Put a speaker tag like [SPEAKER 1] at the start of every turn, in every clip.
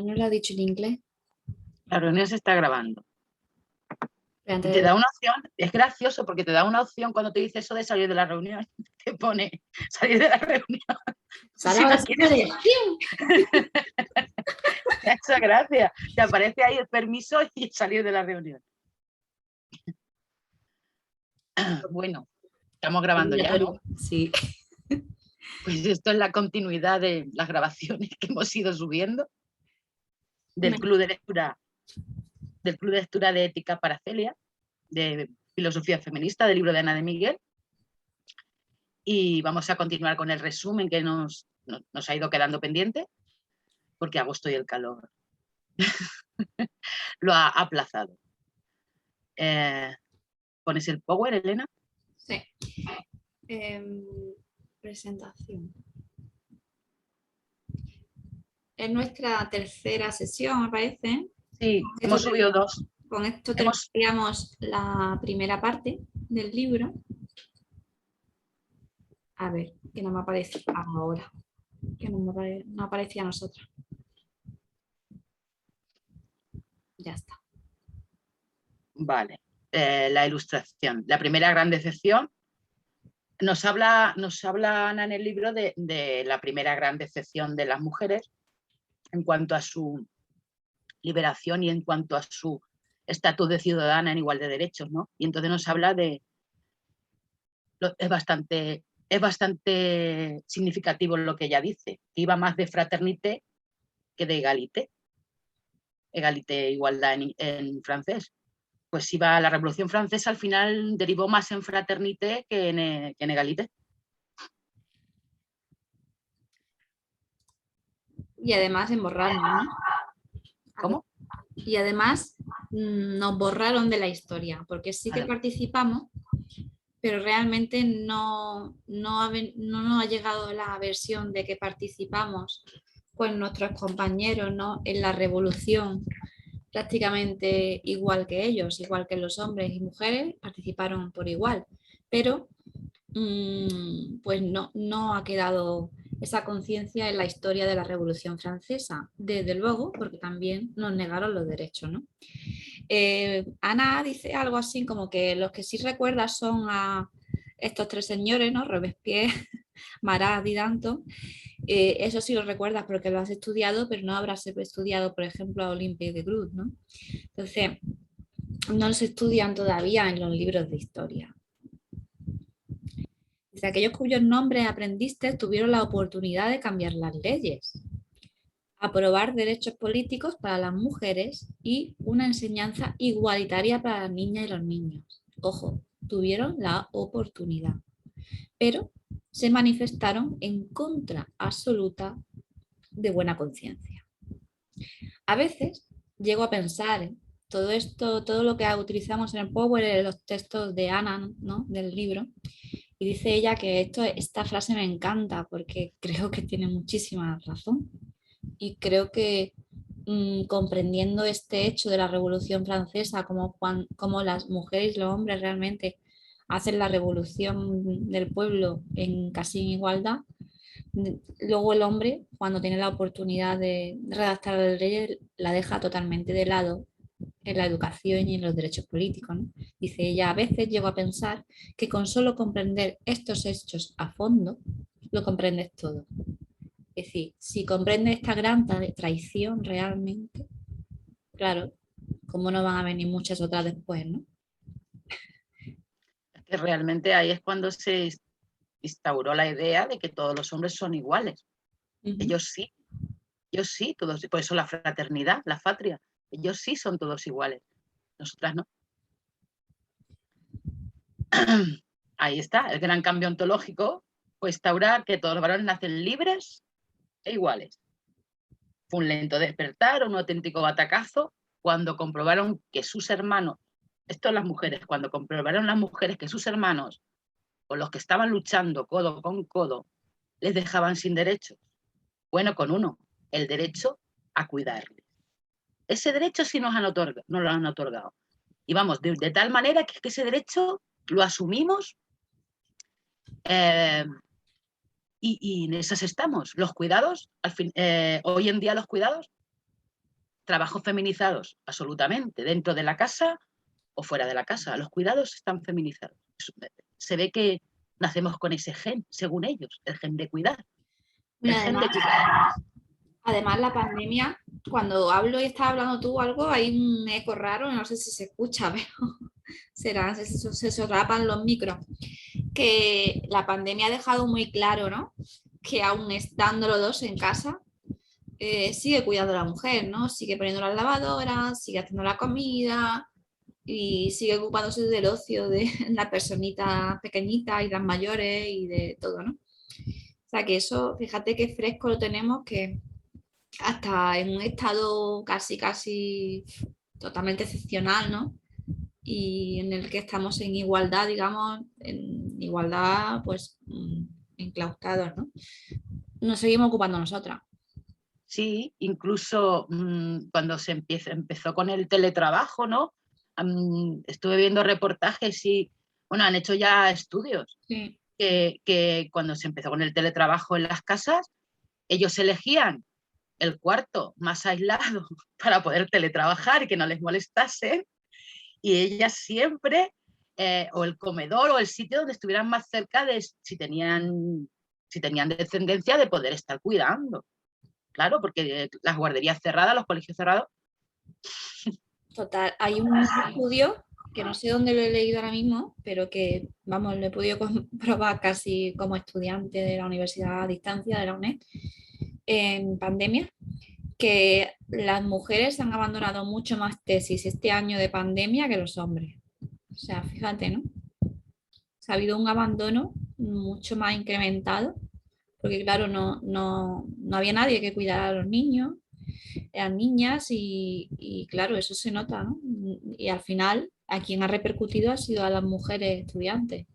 [SPEAKER 1] ¿No lo ha dicho en inglés?
[SPEAKER 2] La reunión se está grabando.
[SPEAKER 1] Pero
[SPEAKER 2] Y
[SPEAKER 1] antes
[SPEAKER 2] te
[SPEAKER 1] de-
[SPEAKER 2] da una opción, es gracioso porque te da una opción cuando te dice eso de salir de la reunión. Te pone salir de la reunión.
[SPEAKER 1] Sale
[SPEAKER 2] Si no
[SPEAKER 1] ahora sí
[SPEAKER 2] quieres,
[SPEAKER 1] puede.
[SPEAKER 2] esa gracia. Te aparece ahí el permiso y salir de la reunión. Bueno, estamos grabando ya, ¿no?
[SPEAKER 1] Sí.
[SPEAKER 2] Pues esto es la continuidad de las grabaciones que hemos ido subiendo del Club de Lectura, de Ética para Celia, de Filosofía Feminista, del libro de Ana de Miguel. Y vamos a continuar con el resumen que nos ha ido quedando pendiente, porque agosto y el calor lo ha aplazado. ¿Pones el power, Elena?
[SPEAKER 1] Sí. Presentación. Es nuestra tercera sesión, me parece.
[SPEAKER 2] Sí, hemos subido 2.
[SPEAKER 1] Con esto terminamos la primera parte del libro. A ver, que no me aparece ahora. Que no aparecía a nosotros. Ya está.
[SPEAKER 2] Vale. La ilustración. La primera gran decepción. Nos habla Ana en el libro de la primera gran decepción de las mujeres en cuanto a su liberación y en cuanto a su estatus de ciudadana en igual de derechos, ¿no? Y entonces nos habla de... Es bastante significativo lo que ella dice, que iba más de fraternité que de égalité. Égalité, igualdad en francés. Pues iba la Revolución Francesa, al final derivó más en fraternité que en égalité.
[SPEAKER 1] Y además en borrarnos, ¿no?
[SPEAKER 2] ¿Cómo?
[SPEAKER 1] Y además nos borraron de la historia, porque sí que participamos, pero realmente no nos ha llegado la versión de que participamos con nuestros compañeros, ¿no? En la revolución, prácticamente igual que ellos, igual que los hombres y mujeres, participaron por igual, pero pues no ha quedado esa conciencia en la historia de la Revolución Francesa, desde luego, porque también nos negaron los derechos, ¿no? Ana dice algo así como que los que sí recuerda son a estos tres señores, ¿no? Robespierre, Marat y Danton. Eso sí lo recuerdas porque lo has estudiado, pero no habrás estudiado, por ejemplo, a Olympe de Gouges, ¿no? Entonces, no se estudian todavía en los libros de historia. Dice, aquellos cuyos nombres aprendiste tuvieron la oportunidad de cambiar las leyes, aprobar derechos políticos para las mujeres y una enseñanza igualitaria para las niñas y los niños. Ojo, tuvieron la oportunidad, pero se manifestaron en contra absoluta de buena conciencia. A veces llego a pensar, todo esto, todo lo que utilizamos en el Power, en los textos de Ana, ¿no? Del libro, y dice ella que esta frase me encanta porque creo que tiene muchísima razón. Y creo que comprendiendo este hecho de la Revolución Francesa, como las mujeres y los hombres realmente hacen la revolución del pueblo en casi en igualdad, luego el hombre, cuando tiene la oportunidad de redactar las leyes, la deja totalmente de lado en la educación y en los derechos políticos, ¿no? Dice ella, a veces llego a pensar que con solo comprender estos hechos a fondo, lo comprendes todo. Es decir, si comprendes esta gran traición realmente, claro, ¿cómo no van a venir muchas otras después, no?
[SPEAKER 2] Es que realmente ahí es cuando se instauró la idea de que todos los hombres son iguales. Ellos sí, todos, por eso la fraternidad, la patria, ellos sí son todos iguales, nosotras no. Ahí está, el gran cambio ontológico fue instaurar que todos los varones nacen libres e iguales. Fue un lento despertar, un auténtico batacazo, cuando comprobaron que sus hermanos, esto las mujeres, cuando comprobaron las mujeres que sus hermanos, o los que estaban luchando codo con codo, les dejaban sin derechos. Bueno, con uno, el derecho a cuidarles. Ese derecho sí nos lo han otorgado. Y vamos, de tal manera que ese derecho lo asumimos y en esas estamos. Los cuidados, hoy en día los cuidados trabajos feminizados, absolutamente, dentro de la casa o fuera de la casa. Los cuidados están feminizados. Se ve que nacemos con ese gen, según ellos, el gen de cuidar.
[SPEAKER 1] Bueno, además, la pandemia, cuando hablo y estás hablando tú algo, hay un eco raro, no sé si se escucha, pero será, se solapa los micros. Que la pandemia ha dejado muy claro, ¿no? Que aún estando los dos en casa, sigue cuidando a la mujer, ¿no? Sigue poniendo las lavadoras, sigue haciendo la comida y sigue ocupándose del ocio de las personitas pequeñitas y las mayores y de todo, ¿no? O sea que eso, fíjate qué fresco lo tenemos, que hasta en un estado casi totalmente excepcional, ¿no? Y en el que estamos en igualdad, digamos, en igualdad, pues, enclaustrados, ¿no? Nos seguimos ocupando nosotras.
[SPEAKER 2] Sí, incluso cuando empezó con el teletrabajo, ¿no? Estuve viendo reportajes y, bueno, han hecho ya estudios
[SPEAKER 1] Sí.
[SPEAKER 2] que cuando se empezó con el teletrabajo en las casas, ellos elegían el cuarto más aislado para poder teletrabajar y que no les molestase, y ellas siempre, o el comedor o el sitio donde estuvieran más cerca de si tenían descendencia, de poder estar cuidando. Claro, porque las guarderías cerradas, los colegios cerrados.
[SPEAKER 1] Total, hay un estudio que no sé dónde lo he leído ahora mismo, pero que, vamos, lo he podido comprobar casi como estudiante de la Universidad a Distancia de la UNED en pandemia, que las mujeres han abandonado mucho más tesis este año de pandemia que los hombres. O sea, fíjate, ¿no? Ha habido un abandono mucho más incrementado, porque claro, no había nadie que cuidara a los niños, eran niñas y claro, eso se nota, ¿no? Y al final, a quien ha repercutido ha sido a las mujeres estudiantes.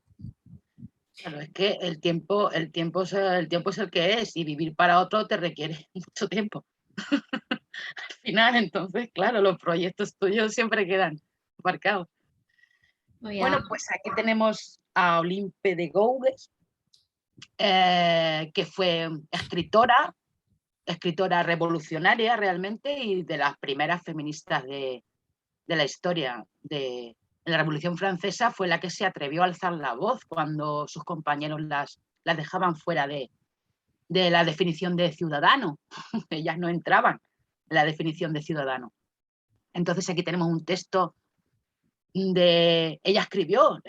[SPEAKER 2] Claro, es que el tiempo es el que es, y vivir para otro te requiere mucho tiempo. Al final, entonces, claro, los proyectos tuyos siempre quedan marcados. Bueno, pues aquí tenemos a Olympe de Gouges, que fue escritora revolucionaria realmente, y de las primeras feministas de la historia de la Revolución Francesa. Fue la que se atrevió a alzar la voz cuando sus compañeros las dejaban fuera de la definición de ciudadano. Ellas no entraban en la definición de ciudadano. Entonces aquí tenemos un texto ella escribió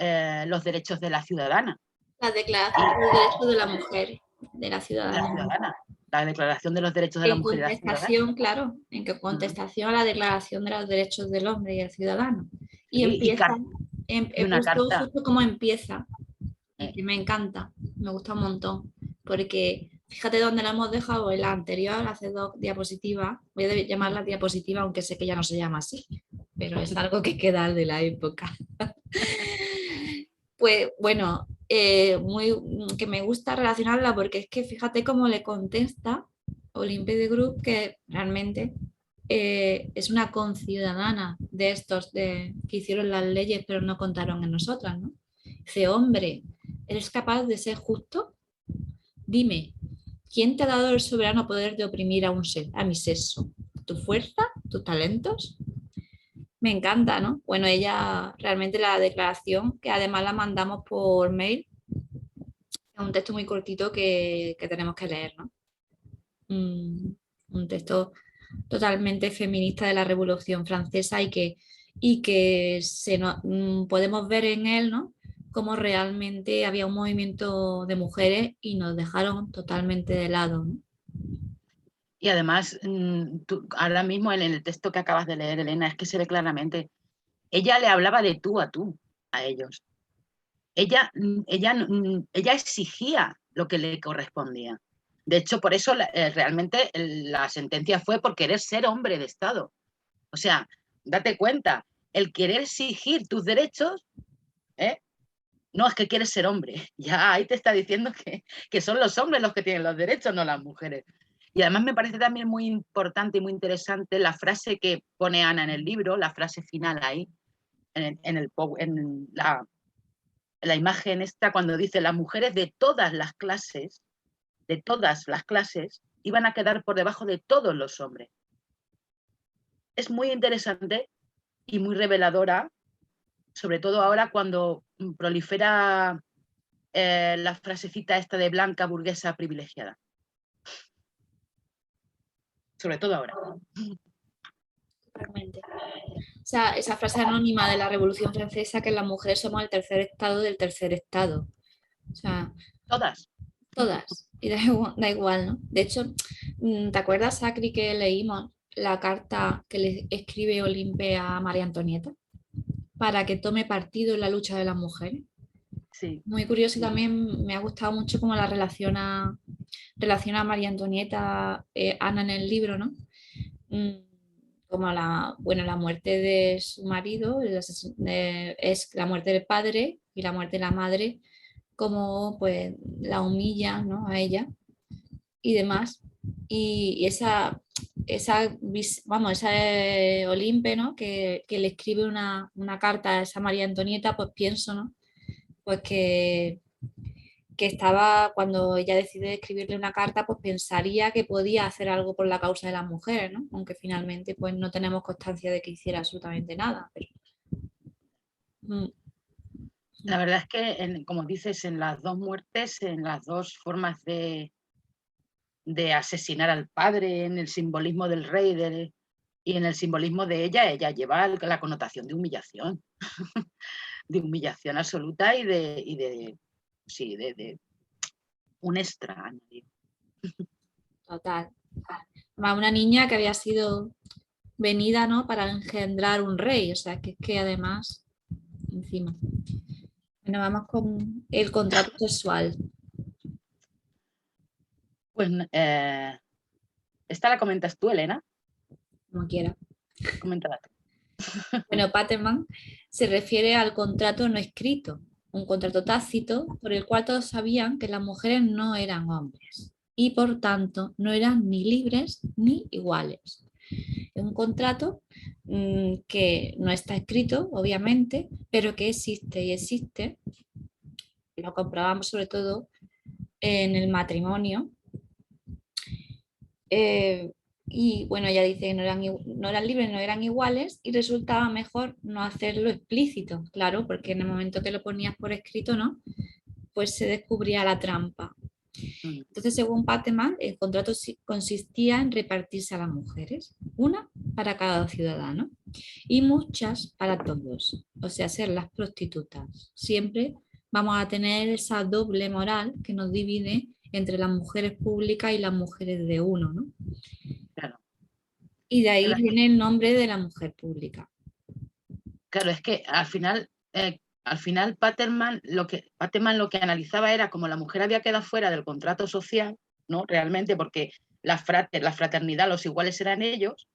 [SPEAKER 2] los derechos de la ciudadana.
[SPEAKER 1] La Declaración de los Derechos de la Mujer, de la
[SPEAKER 2] ciudadana. La Declaración de los Derechos de la
[SPEAKER 1] En
[SPEAKER 2] Mujer y la
[SPEAKER 1] contestación, claro, en contestación a la Declaración de los Derechos del Hombre y el Ciudadano. Y empieza,
[SPEAKER 2] y una carta.
[SPEAKER 1] Justo como empieza, y que me encanta, me gusta un montón, porque fíjate dónde la hemos dejado en la anterior, hace 2 diapositivas, voy a llamarla diapositiva, aunque sé que ya no se llama así, pero es algo que queda de la época. Pues bueno, que me gusta relacionarla, porque es que fíjate cómo le contesta Olympe de Group, que realmente es una conciudadana de estos que hicieron las leyes pero no contaron en nosotras, ¿no? Dice, hombre, ¿eres capaz de ser justo? Dime, ¿quién te ha dado el soberano poder de oprimir a mi sexo? ¿Tu fuerza? ¿Tus talentos? Me encanta, ¿no? Bueno, ella realmente la declaración, que además la mandamos por mail, es un texto muy cortito que tenemos que leer, ¿no? Un texto totalmente feminista de la Revolución Francesa y que podemos ver en él, ¿no? Cómo realmente había un movimiento de mujeres y nos dejaron totalmente de lado, ¿no?
[SPEAKER 2] Y además, ahora mismo en el texto que acabas de leer, Elena, es que se ve claramente, ella le hablaba de tú a ellos. Ella exigía lo que le correspondía. De hecho, por eso realmente la sentencia fue por querer ser hombre de Estado. O sea, date cuenta, el querer exigir tus derechos, no es que quieres ser hombre. Ya ahí te está diciendo que son los hombres los que tienen los derechos, no las mujeres. Y además me parece también muy importante y muy interesante la frase que pone Ana en el libro, la frase final ahí, en la imagen esta, cuando dice: las mujeres de todas las clases, iban a quedar por debajo de todos los hombres. es muy interesante y muy reveladora, sobre todo ahora cuando prolifera la frasecita esta de blanca burguesa privilegiada. Sobre todo ahora.
[SPEAKER 1] Totalmente. O sea, esa frase anónima de la Revolución Francesa, que las mujeres somos el tercer estado del tercer estado. O sea,
[SPEAKER 2] Todas.
[SPEAKER 1] todas. Y da igual, ¿no? De hecho, ¿te acuerdas, Sacri, que leímos la carta que le escribe Olimpe a María Antonieta para que tome partido en la lucha de las mujeres?
[SPEAKER 2] Sí.
[SPEAKER 1] Muy curioso y también me ha gustado mucho cómo la relaciona a María Antonieta, Ana en el libro, ¿no? Como la muerte de su marido, es la muerte del padre y la muerte de la madre, como pues la humilla, ¿no? A ella y demás. Y esa Olimpe, ¿no? Que le escribe una carta a esa María Antonieta, pues pienso, ¿no? Pues que estaba, cuando ella decide escribirle una carta, pues pensaría que podía hacer algo por la causa de las mujeres, ¿no? Aunque finalmente pues no tenemos constancia de que hiciera absolutamente nada. Pero...
[SPEAKER 2] La verdad es que, como dices, en las dos muertes, en las dos formas de asesinar al padre, en el simbolismo del rey y en el simbolismo de ella lleva la connotación de humillación, de humillación absoluta y de un extra añadido.
[SPEAKER 1] Total. Una niña que había sido venida, ¿no? Para engendrar un rey, o sea, que es que además, encima. Bueno, vamos con el contrato sexual.
[SPEAKER 2] Pues esta la comentas tú, Elena.
[SPEAKER 1] Como quiera.
[SPEAKER 2] Coméntala tú.
[SPEAKER 1] Bueno, Paterman se refiere al contrato no escrito, un contrato tácito por el cual todos sabían que las mujeres no eran hombres y por tanto no eran ni libres ni iguales. Es un contrato que no está escrito, obviamente, pero que existe y existe. Lo comprobamos sobre todo en el matrimonio. Y bueno, ella dice que no eran libres, no eran iguales y resultaba mejor no hacerlo explícito, claro, porque en el momento que lo ponías por escrito, ¿no? Pues se descubría la trampa. Entonces, según Pateman, el contrato consistía en repartirse a las mujeres, una para cada ciudadano y muchas para todos, o sea, ser las prostitutas. Siempre vamos a tener esa doble moral que nos divide entre las mujeres públicas y las mujeres de uno, ¿no?
[SPEAKER 2] Claro.
[SPEAKER 1] Y de ahí viene el nombre de la mujer pública.
[SPEAKER 2] Claro, es que al final Paterman lo que analizaba era como la mujer había quedado fuera del contrato social, ¿no? Realmente, porque la fraternidad, los iguales eran ellos,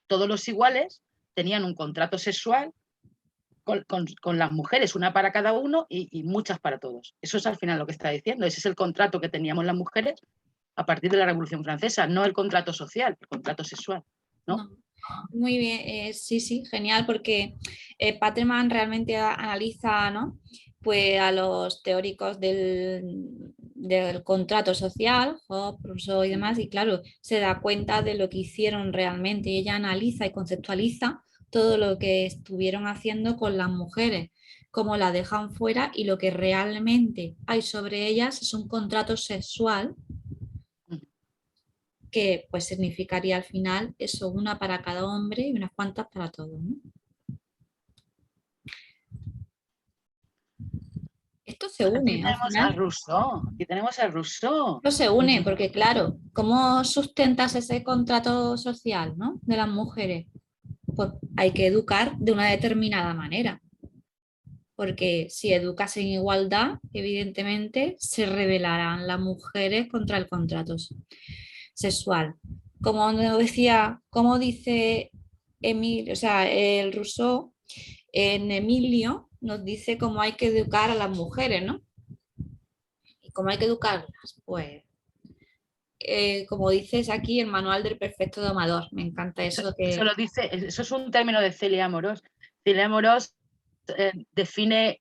[SPEAKER 2] todos los iguales tenían un contrato sexual con las mujeres, una para cada uno y muchas para todos. Eso es al final lo que está diciendo. Ese es el contrato que teníamos las mujeres a partir de la Revolución Francesa, no el contrato social, el contrato sexual, ¿no?
[SPEAKER 1] No. Muy bien, sí, sí, genial, porque Paterman realmente analiza, ¿no? Pues a los teóricos del contrato social, Hobbes, Rousseau y demás, y claro, se da cuenta de lo que hicieron realmente. Y ella analiza y conceptualiza todo lo que estuvieron haciendo con las mujeres, cómo la dejan fuera y lo que realmente hay sobre ellas es un contrato sexual que pues significaría al final eso, una para cada hombre y unas cuantas para todos, ¿no? Esto se une, al final.
[SPEAKER 2] Aquí tenemos a Rousseau.
[SPEAKER 1] Esto se une porque, claro, ¿cómo sustentas ese contrato social, ¿no? De las mujeres? Pues hay que educar de una determinada manera. Porque si educas en igualdad, evidentemente se rebelarán las mujeres contra el contrato sexual. Como nos decía, como dice Emilio, o sea, el Rousseau, en Emilio nos dice cómo hay que educar a las mujeres, ¿no? ¿Y cómo hay que educarlas? Pues, como dices aquí, el manual del perfecto domador. Me encanta eso que...
[SPEAKER 2] Eso es un término de Celia Amorós. Celia Amorós define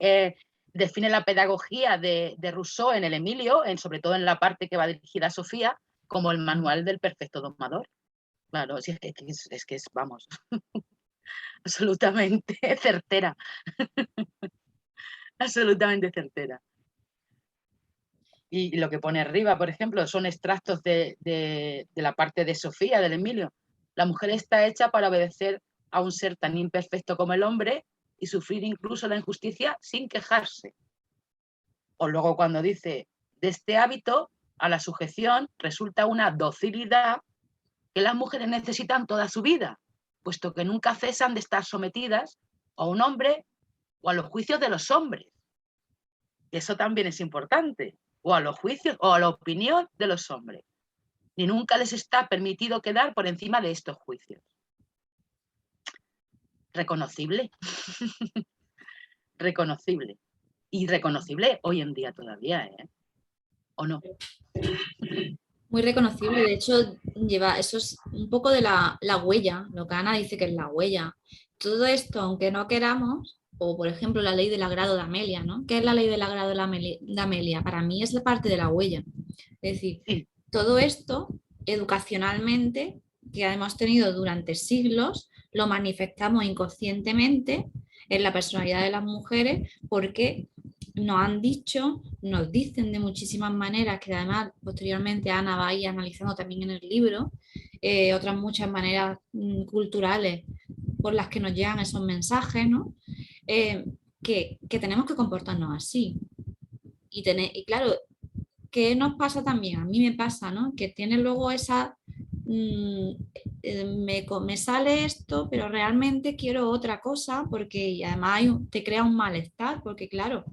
[SPEAKER 2] la pedagogía de Rousseau en el Emilio, sobre todo en la parte que va dirigida a Sofía, como el manual del perfecto domador. Claro, sí, es que es, vamos, absolutamente certera, absolutamente certera. Y lo que pone arriba, por ejemplo, son extractos de la parte de Sofía, del Emilio. La mujer está hecha para obedecer a un ser tan imperfecto como el hombre y sufrir incluso la injusticia sin quejarse. O luego cuando dice, de este hábito a la sujeción resulta una docilidad que las mujeres necesitan toda su vida, puesto que nunca cesan de estar sometidas a un hombre o a los juicios de los hombres. Eso también es importante, o a los juicios o a la opinión de los hombres. Ni nunca les está permitido quedar por encima de estos juicios. Reconocible, reconocible. Y reconocible hoy en día todavía, ¿eh? ¿O no?
[SPEAKER 1] Muy reconocible, de hecho, lleva, eso es un poco de la huella, lo que Ana dice que es la huella. Todo esto, aunque no queramos, o por ejemplo la ley del agrado de Amelia, ¿no? ¿Qué es la ley del agrado de Amelia? Para mí es la parte de la huella. Es decir,
[SPEAKER 2] Sí,
[SPEAKER 1] todo esto educacionalmente, que hemos tenido durante siglos, lo manifestamos inconscientemente en la personalidad de las mujeres porque nos han dicho, nos dicen de muchísimas maneras, que además posteriormente Ana va a ir analizando también en el libro, otras muchas maneras culturales por las que nos llegan esos mensajes, ¿no? Que tenemos que comportarnos así. Y claro, ¿qué nos pasa también? A mí me pasa, ¿no? Que tiene luego esa... me sale esto, pero realmente quiero otra cosa porque y además te crea un malestar, porque claro,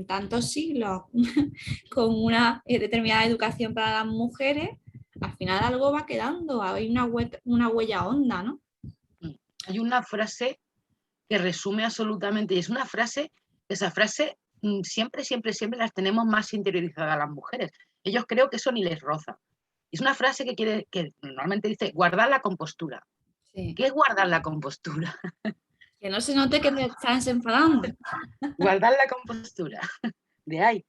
[SPEAKER 1] tantos siglos con una determinada educación para las mujeres, al final algo va quedando, hay una huella honda, ¿no?
[SPEAKER 2] hay una frase que resume absolutamente, y es una frase, esa frase siempre, siempre, siempre las tenemos más interiorizadas las mujeres. Ellos creo que eso ni les roza. Es una frase que normalmente dice guardar la compostura.
[SPEAKER 1] Sí.
[SPEAKER 2] ¿Qué es guardar la compostura?
[SPEAKER 1] Que no se note que te estás enfadando.
[SPEAKER 2] Guardar la compostura. De ahí.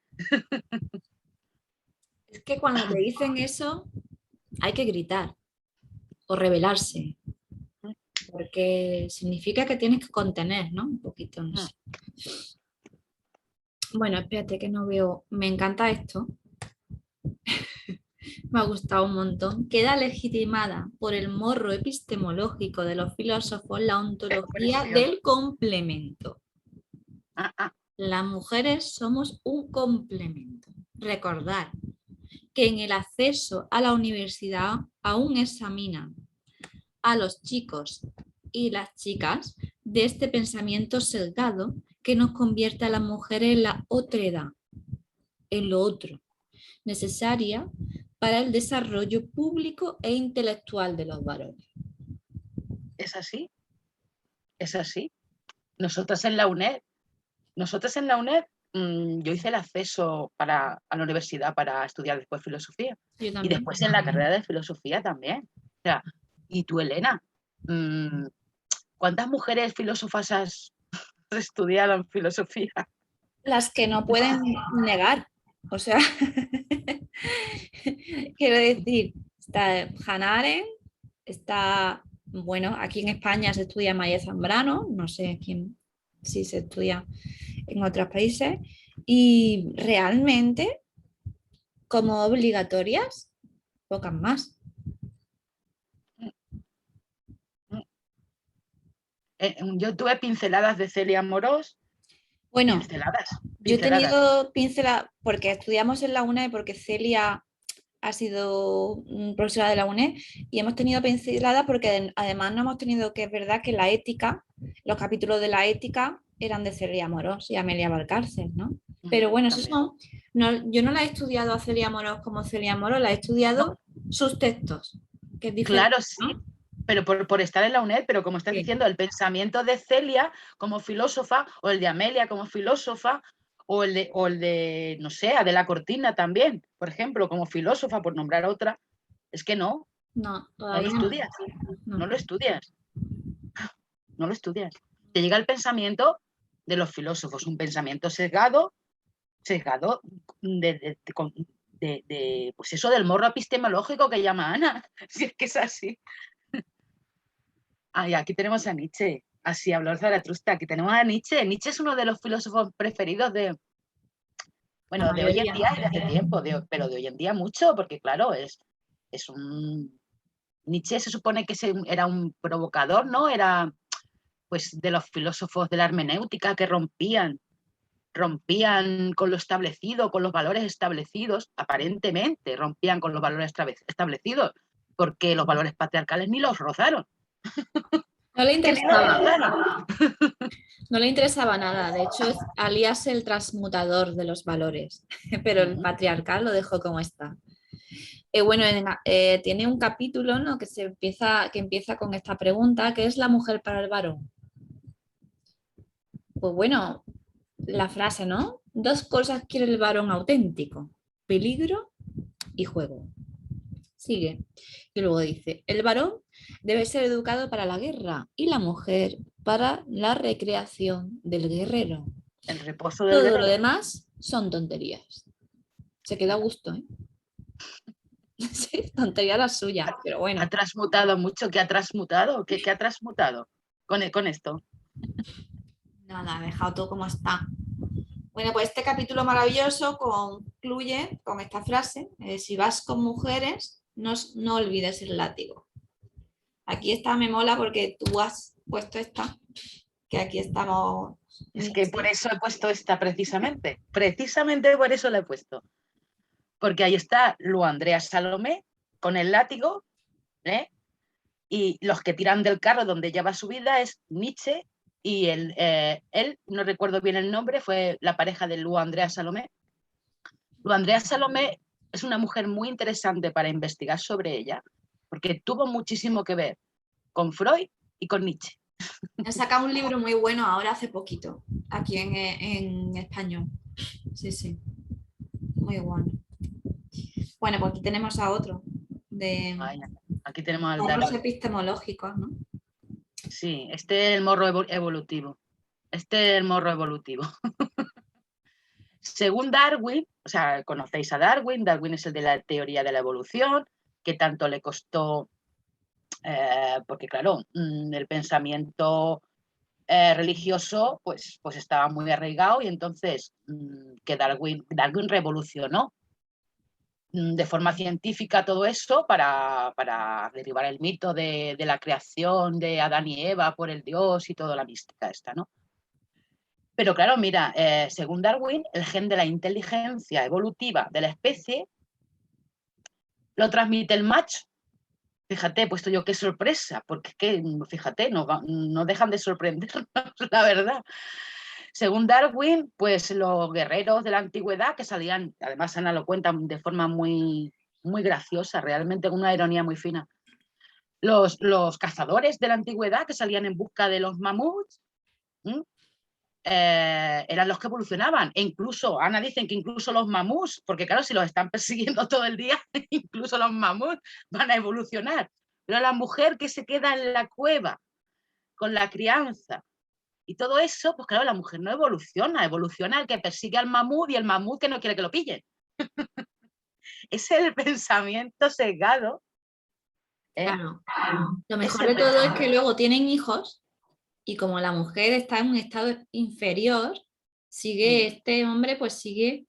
[SPEAKER 1] Es que cuando te dicen eso, hay que gritar o rebelarse, porque significa que tienes que contener, ¿no? Un poquito, no sé. Bueno, espérate que no veo. Me encanta esto. Me ha gustado un montón. Queda legitimada por el morro epistemológico de los filósofos la ontología
[SPEAKER 2] Expresión.
[SPEAKER 1] del complemento.
[SPEAKER 2] Ah, ah,
[SPEAKER 1] Las mujeres somos un complemento. Recordar que en el acceso a la universidad aún examinan a los chicos y las chicas de este pensamiento sesgado que nos convierte a las mujeres en la otredad, en lo otro, necesaria para el desarrollo público e intelectual de los varones.
[SPEAKER 2] es así. Es así. Nosotras en la UNED, nosotras en la UNED, yo hice el acceso a la universidad para estudiar después filosofía.
[SPEAKER 1] Yo
[SPEAKER 2] Y
[SPEAKER 1] también.
[SPEAKER 2] después en la carrera de filosofía también. O sea, y tú, Elena, ¿cuántas mujeres filósofas has estudiado en filosofía?
[SPEAKER 1] Las que no pueden negar. O sea, quiero decir, está Hannah Arendt, está, bueno, aquí en España se estudia Maya Zambrano, no sé quién, si se estudia en otros países, y realmente como obligatorias, pocas más.
[SPEAKER 2] Yo tuve pinceladas de Celia Amorós,
[SPEAKER 1] Bueno,
[SPEAKER 2] pinceladas,
[SPEAKER 1] yo he
[SPEAKER 2] pinceladas.
[SPEAKER 1] tenido pinceladas, porque estudiamos en la UNED, porque Celia ha sido profesora de la UNED, y hemos tenido pinceladas porque además no hemos tenido, que es verdad que la ética, los capítulos de la ética eran de Celia Amorós y Amelia Valcárcel, ¿no? Pero bueno, esos
[SPEAKER 2] También.
[SPEAKER 1] son, no, yo no la he estudiado a Celia Amorós como Celia Amorós, la he
[SPEAKER 2] No,
[SPEAKER 1] estudiado sus textos, que es diferente,
[SPEAKER 2] claro, sí,
[SPEAKER 1] ¿no?
[SPEAKER 2] pero por estar en la UNED, pero como estás
[SPEAKER 1] Sí.
[SPEAKER 2] diciendo, el pensamiento de Celia como filósofa, o el de Amelia como filósofa, o el de no sé, Adela Cortina también, por ejemplo, como filósofa, por nombrar otra, es que
[SPEAKER 1] No,
[SPEAKER 2] no lo
[SPEAKER 1] todavía no.
[SPEAKER 2] estudias, no
[SPEAKER 1] No.
[SPEAKER 2] lo estudias, no lo estudias. Te llega el pensamiento de los filósofos, un pensamiento sesgado, sesgado pues eso del morro epistemológico que llama Ana, si es que es así. Ay, aquí tenemos a Nietzsche, así habló Zaratustra, aquí tenemos a Nietzsche. Nietzsche es uno de los filósofos preferidos de hoy en día y de hace tiempo, pero de hoy en día mucho, porque claro, es un... Nietzsche se supone que era un provocador, ¿no? Era pues de los filósofos de la hermenéutica que rompían con lo establecido, con los valores establecidos, aparentemente rompían con los valores establecidos, porque los valores patriarcales ni los rozaron.
[SPEAKER 1] No le interesaba. No le interesaba nada. De hecho, es Alias el transmutador de los valores, pero el patriarcal lo dejó como está. Bueno, tiene un capítulo, ¿no? que empieza con esta pregunta: ¿qué es la mujer para el varón? Pues bueno, la frase, ¿no? 2 cosas quiere el varón auténtico: peligro y juego. Sigue. Y luego dice: el varón debe ser educado para la guerra y la mujer para la recreación del guerrero.
[SPEAKER 2] El reposo del
[SPEAKER 1] Todo
[SPEAKER 2] guerrero.
[SPEAKER 1] lo demás son tonterías. Se queda a gusto, ¿eh? Sí, tontería la suya, pero bueno.
[SPEAKER 2] Ha transmutado mucho. ¿Qué ha transmutado? ¿Qué ha transmutado con esto?
[SPEAKER 1] Nada, ha dejado todo como está. Bueno, pues este capítulo maravilloso concluye con esta frase: si vas con mujeres, no olvides el látigo. Aquí esta me mola porque tú has puesto esta, que aquí estamos.
[SPEAKER 2] Es que por eso he puesto esta precisamente por eso la he puesto. Porque ahí está Andrea Salomé con el látigo, ¿eh? Y los que tiran del carro donde lleva su vida es Nietzsche y él, no recuerdo bien el nombre, fue la pareja de Andrea Salomé. Andrea Salomé es una mujer muy interesante para investigar sobre ella, porque tuvo muchísimo que ver con Freud y con Nietzsche.
[SPEAKER 1] Han sacado un libro muy bueno ahora hace poquito, aquí en español. Sí, sí. Muy bueno. Bueno, pues aquí tenemos a otro.
[SPEAKER 2] Aquí tenemos al
[SPEAKER 1] morros epistemológicos, ¿no?
[SPEAKER 2] Sí, este es el morro evolutivo. Según Darwin, o sea, conocéis a Darwin. Darwin es el de la teoría de la evolución, que tanto le costó, porque claro, el pensamiento religioso pues estaba muy arraigado, y entonces que Darwin revolucionó de forma científica todo eso para derribar el mito de la creación de Adán y Eva por el Dios y toda la mística esta, ¿no? Pero claro, mira, según Darwin, el gen de la inteligencia evolutiva de la especie lo transmite el macho. Fíjate, puesto yo qué sorpresa, porque es que, fíjate, no dejan de sorprendernos, la verdad. Según Darwin, pues los guerreros de la antigüedad que salían, además Ana lo cuenta de forma muy, muy graciosa, realmente con una ironía muy fina. Los cazadores de la antigüedad que salían en busca de los mamuts, eran los que evolucionaban. E incluso, Ana dicen que incluso los mamuts, porque claro, si los están persiguiendo todo el día, incluso los mamuts van a evolucionar. Pero la mujer que se queda en la cueva con la crianza y todo eso, pues claro, la mujer no evoluciona el que persigue al mamut y el mamut que no quiere que lo pillen. Ese es el pensamiento sesgado.
[SPEAKER 1] Claro. Lo mejor de todo es que luego tienen hijos y como la mujer está en un estado inferior, este hombre pues sigue,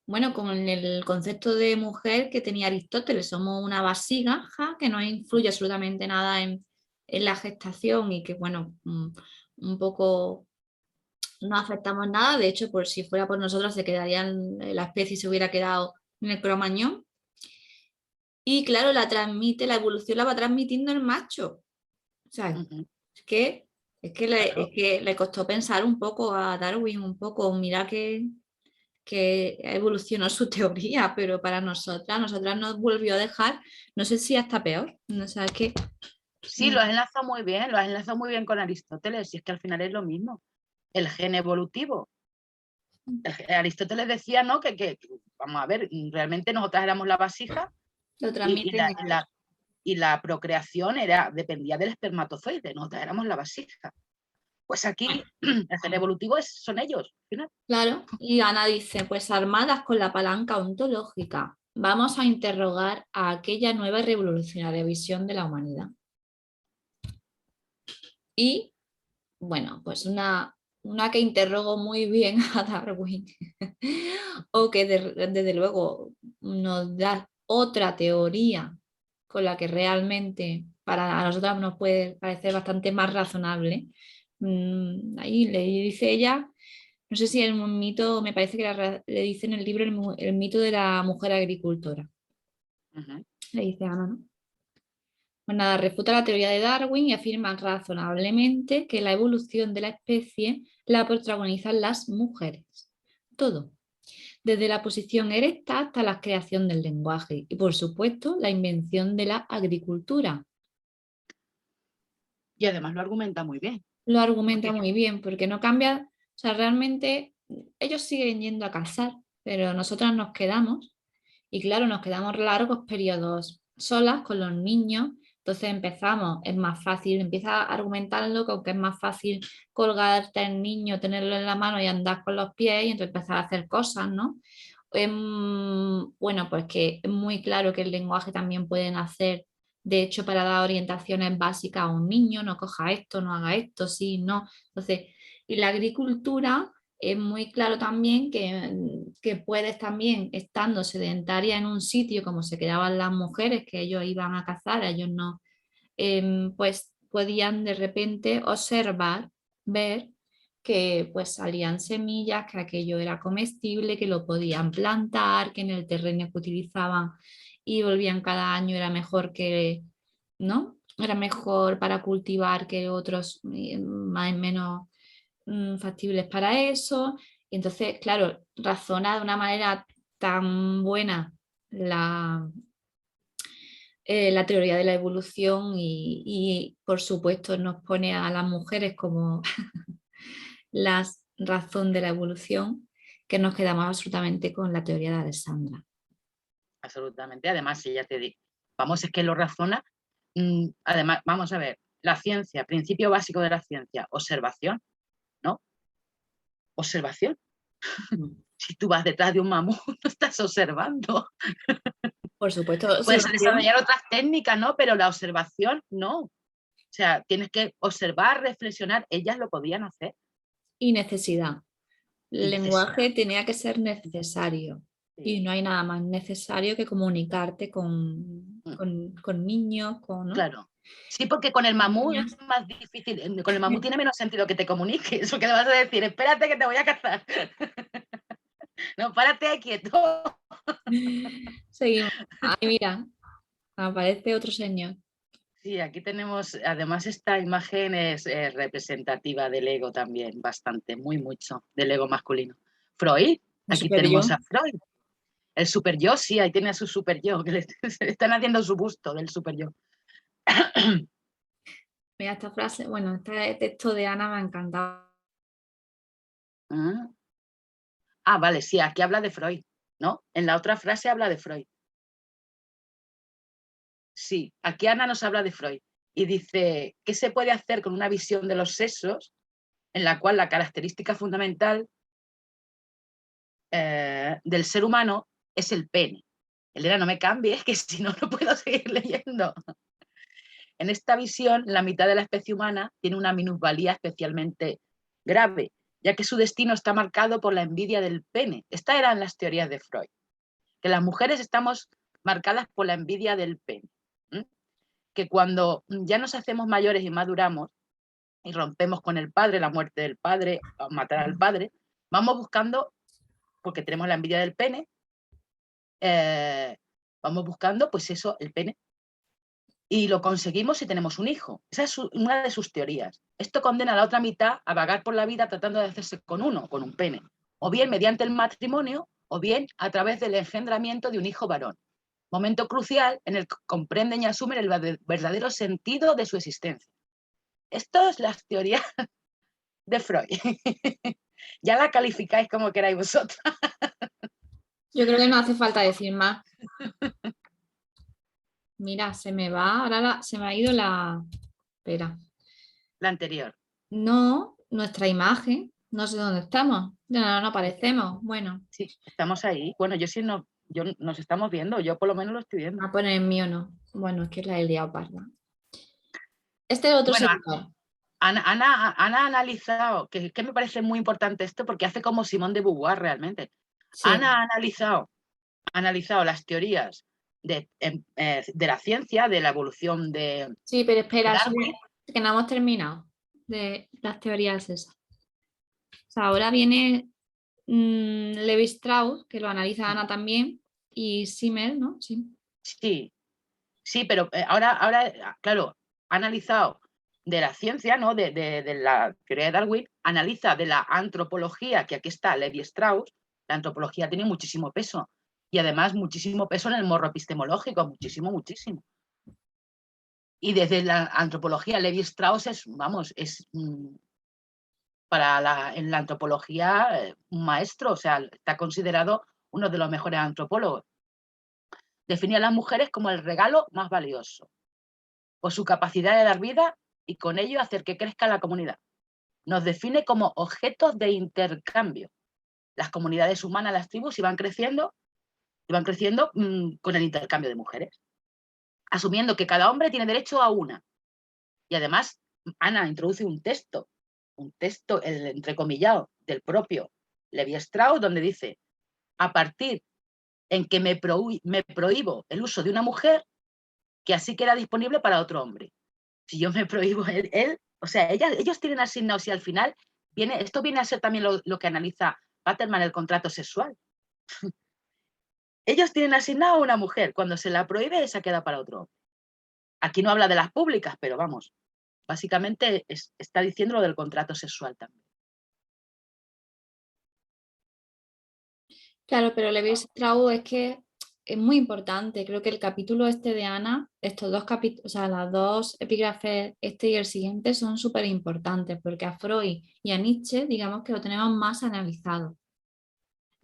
[SPEAKER 1] bueno, con el concepto de mujer que tenía Aristóteles: somos una vasija que no influye absolutamente nada en la gestación y que, bueno, un poco no afectamos nada. De hecho, por si fuera por nosotros se quedaría la especie, se hubiera quedado en el Cromañón. Y claro, la evolución la va transmitiendo el macho. O sea, es que le costó pensar un poco a Darwin, mira que evolucionó su teoría, pero para nosotras nos volvió a dejar, no sé si hasta peor, no sé qué.
[SPEAKER 2] Sí, lo has enlazado muy bien con Aristóteles, y es que al final es lo mismo, el gen evolutivo. Aristóteles decía, ¿no?, que vamos a ver, realmente nosotras éramos la vasija y la procreación dependía del espermatozoide, nosotras éramos la vasija. Pues aquí el gen evolutivo son ellos, al final.
[SPEAKER 1] Claro, y Ana dice: pues armadas con la palanca ontológica vamos a interrogar a aquella nueva y revolucionaria visión de la humanidad. Y, bueno, pues una que interrogó muy bien a Darwin, o que desde luego nos da otra teoría con la que realmente para nosotros nos puede parecer bastante más razonable. Ahí le dice ella, no sé si el mito, me parece que le dice en el libro el mito de la mujer agricultora.
[SPEAKER 2] Ujú.
[SPEAKER 1] Le dice Ana, ¿no? Pues nada, refuta la teoría de Darwin y afirma razonablemente que la evolución de la especie la protagonizan las mujeres. Todo, desde la posición erecta hasta la creación del lenguaje y, por supuesto, la invención de la agricultura.
[SPEAKER 2] Y además lo argumenta muy bien.
[SPEAKER 1] Lo argumenta
[SPEAKER 2] Porque,
[SPEAKER 1] muy bien porque no cambia, o sea, realmente ellos siguen yendo a cazar, pero nosotras nos quedamos y claro, nos quedamos largos periodos solas con los niños. Entonces empezamos, es más fácil, empieza argumentando con que es más fácil colgarte al niño, tenerlo en la mano y andar con los pies y entonces empezar a hacer cosas, ¿no? Bueno, pues que es muy claro que el lenguaje también pueden hacer, de hecho, para dar orientaciones básicas a un niño, no coja esto, no haga esto, sí, no. Entonces, y la agricultura es muy claro también que puedes también, estando sedentaria en un sitio como se quedaban las mujeres, que ellos iban a cazar, ellos no, pues podían de repente observar, ver que pues salían semillas, que aquello era comestible, que lo podían plantar, que en el terreno que utilizaban y volvían cada año era mejor que, ¿no? Era mejor para cultivar que otros más o menos factibles para eso. Y entonces, claro, razona de una manera tan buena la teoría de la evolución por supuesto, nos pone a las mujeres como la razón de la evolución, que nos quedamos absolutamente con la teoría de Alessandra.
[SPEAKER 2] absolutamente. Además, si ya te digo, vamos, es que lo razona. Además, vamos a ver, la ciencia, principio básico de la ciencia, observación, ¿no? Observación. Si tú vas detrás de un mamut, no estás observando.
[SPEAKER 1] Por supuesto,
[SPEAKER 2] Puedes
[SPEAKER 1] observación
[SPEAKER 2] desarrollar otras técnicas, ¿no? Pero la observación, no. O sea, tienes que observar, reflexionar. Ellas lo podían hacer.
[SPEAKER 1] y necesidad.
[SPEAKER 2] Y
[SPEAKER 1] El
[SPEAKER 2] necesidad.
[SPEAKER 1] lenguaje tenía que ser necesario y
[SPEAKER 2] Sí.
[SPEAKER 1] no hay nada más necesario que comunicarte
[SPEAKER 2] Mm,
[SPEAKER 1] con niños, ¿no?
[SPEAKER 2] claro. Sí, porque con el mamú es
[SPEAKER 1] Niñas.
[SPEAKER 2] más difícil. Con el mamú tiene menos sentido que te comuniques, porque le vas a decir, espérate que te voy a cazar. No, párate quieto.
[SPEAKER 1] Seguimos. Ay, mira, aparece otro señor.
[SPEAKER 2] Sí, aquí tenemos, además esta imagen es representativa del ego también, bastante, muy mucho, del ego masculino. Freud,
[SPEAKER 1] Un
[SPEAKER 2] aquí
[SPEAKER 1] super
[SPEAKER 2] tenemos
[SPEAKER 1] yo.
[SPEAKER 2] a Freud. El super yo, sí, ahí tiene a su super yo, que le están haciendo su busto del super yo.
[SPEAKER 1] Mira esta frase, bueno, este texto de Ana me ha encantado.
[SPEAKER 2] Vale, sí, aquí habla de Freud, ¿no? En la otra frase habla de Freud. Sí, aquí Ana nos habla de Freud y dice, ¿qué se puede hacer con una visión de los sexos en la cual la característica fundamental del ser humano es el pene? Elena, no me cambies, que si no, no puedo seguir leyendo. En esta visión, la mitad de la especie humana tiene una minusvalía especialmente grave, ya que su destino está marcado por la envidia del pene. Estas eran las teorías de Freud, que las mujeres estamos marcadas por la envidia del pene. Que cuando ya nos hacemos mayores y maduramos y rompemos con el padre, la muerte del padre, matar al padre, vamos buscando, porque tenemos la envidia del pene, vamos buscando, pues eso, el pene, y lo conseguimos si tenemos un hijo. Esa es una de sus teorías. Esto condena a la otra mitad a vagar por la vida tratando de hacerse con uno, con un pene, o bien mediante el matrimonio, o bien a través del engendramiento de un hijo varón. Momento crucial en el que comprenden y asumen el verdadero sentido de su existencia. Esto es las teorías de Freud. Ya la calificáis como queráis vosotros.
[SPEAKER 1] Yo creo que no hace falta decir más. Mira, se me va, ahora se me ha ido la... Espera.
[SPEAKER 2] La anterior.
[SPEAKER 1] No, nuestra imagen, no sé dónde estamos. No aparecemos. Bueno,
[SPEAKER 2] Sí, estamos ahí. Bueno, yo sí no. nos estamos viendo, yo por lo menos lo estoy viendo.
[SPEAKER 1] A poner el mío no. Bueno, es que la he liado parda. Este es otro
[SPEAKER 2] Bueno,
[SPEAKER 1] sector.
[SPEAKER 2] Ana ha analizado, que me parece muy importante esto, porque hace como Simone de Beauvoir realmente.
[SPEAKER 1] Sí.
[SPEAKER 2] Ana ha analizado las teorías de la ciencia, de la evolución de
[SPEAKER 1] Sí, pero espera,
[SPEAKER 2] Darwin.
[SPEAKER 1] que no hemos terminado de las teorías esas. O sea, ahora viene Levi Strauss, que lo analiza Ana también, y Simmel, ¿no? Sí.
[SPEAKER 2] Sí, pero ahora, claro, ha analizado de la ciencia, ¿no? De la teoría de Darwin, analiza de la antropología, que aquí está Levi Strauss. La antropología tiene muchísimo peso y además muchísimo peso en el morro epistemológico, muchísimo. Y desde la antropología, Levi Strauss es, vamos, en la antropología un maestro, o sea, está considerado uno de los mejores antropólogos. Define a las mujeres como el regalo más valioso, por su capacidad de dar vida y con ello hacer que crezca la comunidad. Nos define como objetos de intercambio. Las comunidades humanas, las tribus, iban creciendo con el intercambio de mujeres, asumiendo que cada hombre tiene derecho a una. Y además, Ana introduce un texto, el entrecomillado del propio Levi Strauss, donde dice: a partir en que me prohíbo el uso de una mujer, que así queda disponible para otro hombre. Si yo me prohíbo o sea, ellos tienen asignados, y al final esto viene a ser también lo que analiza Paterman, el contrato sexual. Ellos tienen asignado a una mujer, cuando se la prohíbe, esa queda para otro hombre. Aquí no habla de las públicas, pero vamos, básicamente está diciendo lo del contrato sexual también.
[SPEAKER 1] Claro, pero Levi Strauss es que es muy importante. Creo que el capítulo este de Ana, estos dos capítulos, o sea, las dos epígrafes, este y el siguiente, son súper importantes porque a Freud y a Nietzsche, digamos que lo tenemos más analizado.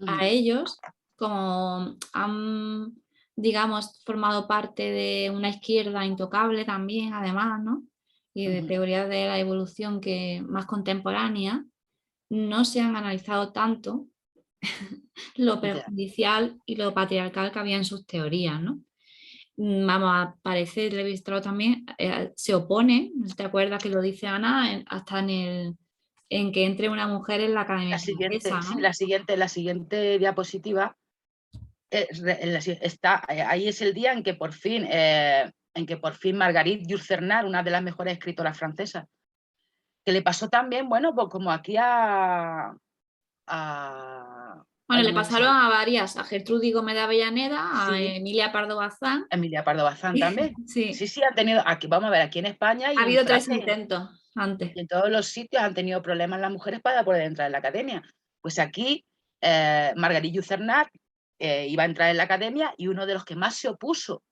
[SPEAKER 1] A ellos, como han, digamos, formado parte de una izquierda intocable también, además, ¿no? Y de teorías de la evolución que más contemporánea, no se han analizado tanto lo perjudicial y lo patriarcal que había en sus teorías, ¿no? Vamos, parece Levi Strauss también se opone, ¿no te acuerdas que lo dice Ana? Hasta en que entre una mujer en la Academia Francesa, ¿no?
[SPEAKER 2] La siguiente diapositiva ahí es el día en que por fin Marguerite Yourcenar, una de las mejores escritoras francesas, que le pasó también, bueno, pues como aquí
[SPEAKER 1] Bueno, le pasaron a varias, a Gertrudis Gómez de Avellaneda, a
[SPEAKER 2] sí,
[SPEAKER 1] Emilia Pardo Bazán.
[SPEAKER 2] Emilia Pardo Bazán también.
[SPEAKER 1] Sí,
[SPEAKER 2] Sí, han tenido, aquí, vamos a ver, aquí en España
[SPEAKER 1] ha
[SPEAKER 2] y en
[SPEAKER 1] habido 3
[SPEAKER 2] Francia
[SPEAKER 1] intentos antes.
[SPEAKER 2] y en todos los sitios han tenido problemas las mujeres para poder entrar en la academia. Pues aquí Marguerite Yourcenar iba a entrar en la academia, y uno de los que más se opuso